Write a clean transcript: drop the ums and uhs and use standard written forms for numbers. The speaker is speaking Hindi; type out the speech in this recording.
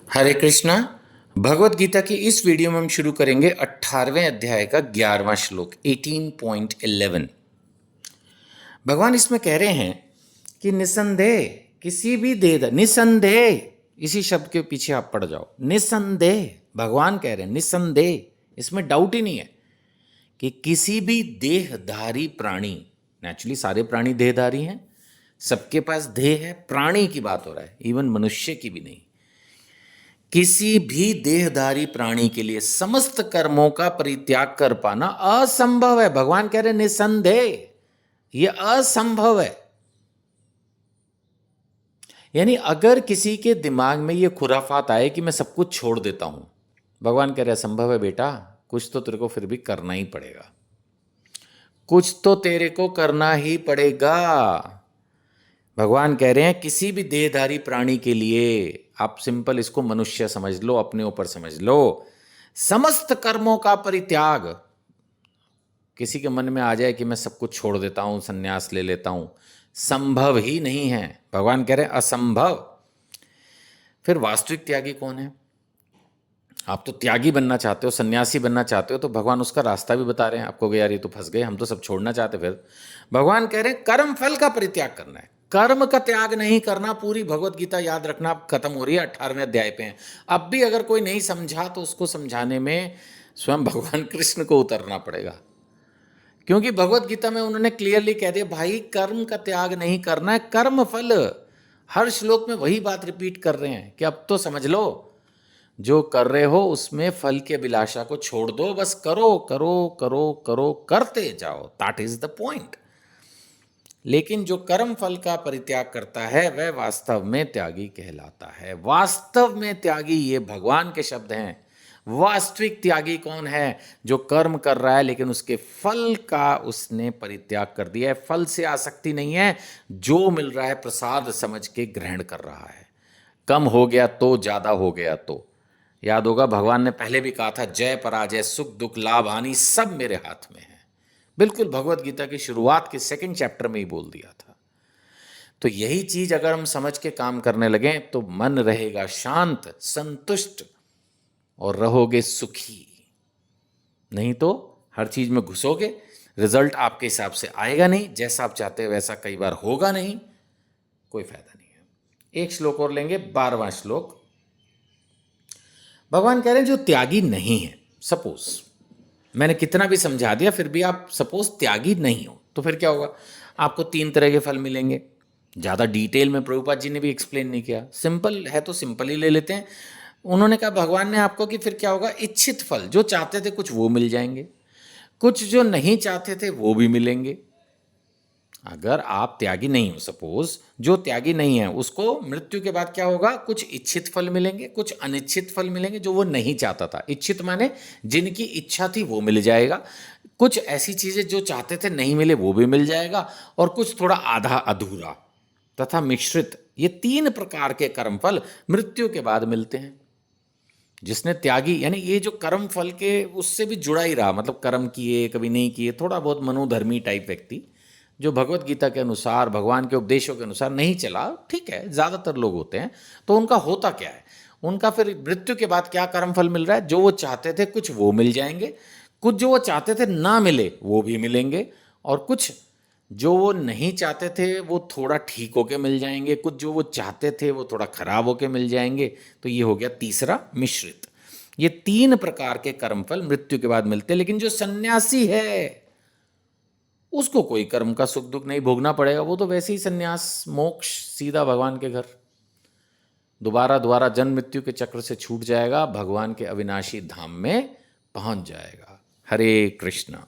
हरे कृष्णा। भगवत गीता की इस वीडियो में हम शुरू करेंगे 18वें अध्याय का 11वां श्लोक 18.11। भगवान इसमें कह रहे हैं कि निसंदेह किसी भी निसंदेह, इसी शब्द के पीछे आप पड़ जाओ। निसंदेह भगवान कह रहे हैं, निसंदेह, इसमें डाउट ही नहीं है कि किसी भी देहधारी प्राणी, नेचुरली सारे प्राणी देहधारी हैं, सबके पास देह है, प्राणी की बात हो रहा है, इवन मनुष्य की भी नहीं, किसी भी देहधारी प्राणी के लिए समस्त कर्मों का परित्याग कर पाना असंभव है। भगवान कह रहे हैं निसंदेह ये असंभव है। यानी अगर किसी के दिमाग में ये खुराफात आए कि मैं सब कुछ छोड़ देता हूं, भगवान कह रहे हैं असंभव है बेटा, कुछ तो तेरे को फिर भी करना ही पड़ेगा, कुछ तो तेरे को करना ही पड़ेगा। भगवान कह रहे हैं किसी भी देहधारी प्राणी के लिए, आप सिंपल इसको मनुष्य समझ लो, अपने ऊपर समझ लो, समस्त कर्मों का परित्याग। किसी के मन में आ जाए कि मैं सब कुछ छोड़ देता हूं, संन्यास ले लेता हूं, संभव ही नहीं है। भगवान कह रहे हैं असंभव। फिर वास्तविक त्यागी कौन है? आप तो त्यागी बनना चाहते हो, सन्यासी बनना चाहते हो, तो भगवान उसका रास्ता भी बता रहे हैं आपको। यार ये तो फंस गए, हम तो सब छोड़ना चाहते। फिर भगवान कह रहे हैं कर्म फल का परित्याग करना है, कर्म का त्याग नहीं करना। पूरी भगवत गीता याद रखना, अब खत्म हो रही है, 18वें अध्याय पे हैं। अब भी अगर कोई नहीं समझा तो उसको समझाने में स्वयं भगवान कृष्ण को उतरना पड़ेगा, क्योंकि भगवत गीता में उन्होंने क्लियरली कह दिया भाई कर्म का त्याग नहीं करना है, कर्म फल। हर श्लोक में वही बात रिपीट कर रहे हैं कि अब तो समझ लो, जो कर रहे हो उसमें फल के अभिलाषा को छोड़ दो, बस करो करो करो करो, करते जाओ, दैट इज द पॉइंट। लेकिन जो कर्म फल का परित्याग करता है वह वास्तव में त्यागी कहलाता है। वास्तव में त्यागी, ये भगवान के शब्द हैं। वास्तविक त्यागी कौन है? जो कर्म कर रहा है लेकिन उसके फल का उसने परित्याग कर दिया है, फल से आसक्ति नहीं है, जो मिल रहा है प्रसाद समझ के ग्रहण कर रहा है। कम हो गया तो, ज्यादा हो गया तो, याद होगा भगवान ने पहले भी कहा था जय पराजय, सुख दुख, लाभ हानि सब मेरे हाथ में है। बिल्कुल भगवत गीता की शुरुआत के 2nd चैप्टर में ही बोल दिया था। तो यही चीज अगर हम समझ के काम करने लगे तो मन रहेगा शांत, संतुष्ट और रहोगे सुखी। नहीं तो हर चीज में घुसोगे, रिजल्ट आपके हिसाब से आएगा नहीं, जैसा आप चाहते हैं वैसा कई बार होगा नहीं, कोई फायदा नहीं है। एक श्लोक और लेंगे, 12वां श्लोक। भगवान कह रहे हैं जो त्यागी नहीं है, सपोज मैंने कितना भी समझा दिया फिर भी आप सपोज त्यागी नहीं हो, तो फिर क्या होगा? आपको 3 तरह के फल मिलेंगे। ज़्यादा डिटेल में प्रभुपाद जी ने भी एक्सप्लेन नहीं किया, सिंपल है तो सिंपल ही ले लेते हैं। उन्होंने कहा भगवान ने आपको कि फिर क्या होगा, इच्छित फल, जो चाहते थे कुछ वो मिल जाएंगे, कुछ जो नहीं चाहते थे वो भी मिलेंगे। अगर आप त्यागी नहीं हो, सपोज जो त्यागी नहीं है उसको मृत्यु के बाद क्या होगा, कुछ इच्छित फल मिलेंगे, कुछ अनिच्छित फल मिलेंगे जो वो नहीं चाहता था। इच्छित माने जिनकी इच्छा थी वो मिल जाएगा, कुछ ऐसी चीजें जो चाहते थे नहीं मिले वो भी मिल जाएगा, और कुछ थोड़ा आधा अधूरा तथा मिश्रित, ये 3 प्रकार के कर्मफल मृत्यु के बाद मिलते हैं। जिसने त्यागी, यानी ये जो कर्म फल के उससे भी जुड़ा ही रहा, मतलब कर्म किए कभी नहीं किए, थोड़ा बहुत मनोधर्मी टाइप व्यक्ति जो भगवत गीता के अनुसार, भगवान के उपदेशों के अनुसार नहीं चला, ठीक है, ज़्यादातर लोग होते हैं, तो उनका होता क्या है, उनका फिर मृत्यु के बाद क्या कर्म फल मिल रहा है? जो वो चाहते थे कुछ वो मिल जाएंगे, कुछ जो वो चाहते थे ना मिले वो भी मिलेंगे, और कुछ जो वो नहीं चाहते थे वो थोड़ा ठीक होके मिल जाएंगे, कुछ जो वो चाहते थे वो थोड़ा खराब होके मिल जाएंगे। तो ये हो गया तीसरा, मिश्रित। ये 3 प्रकार के कर्मफल मृत्यु के बाद मिलते हैं। लेकिन जो सन्यासी है उसको कोई कर्म का सुख दुख नहीं भोगना पड़ेगा, वो तो वैसे ही सन्यास, मोक्ष, सीधा भगवान के घर, दोबारा दोबारा जन्म मृत्यु के चक्र से छूट जाएगा, भगवान के अविनाशी धाम में पहुंच जाएगा। हरे कृष्णा।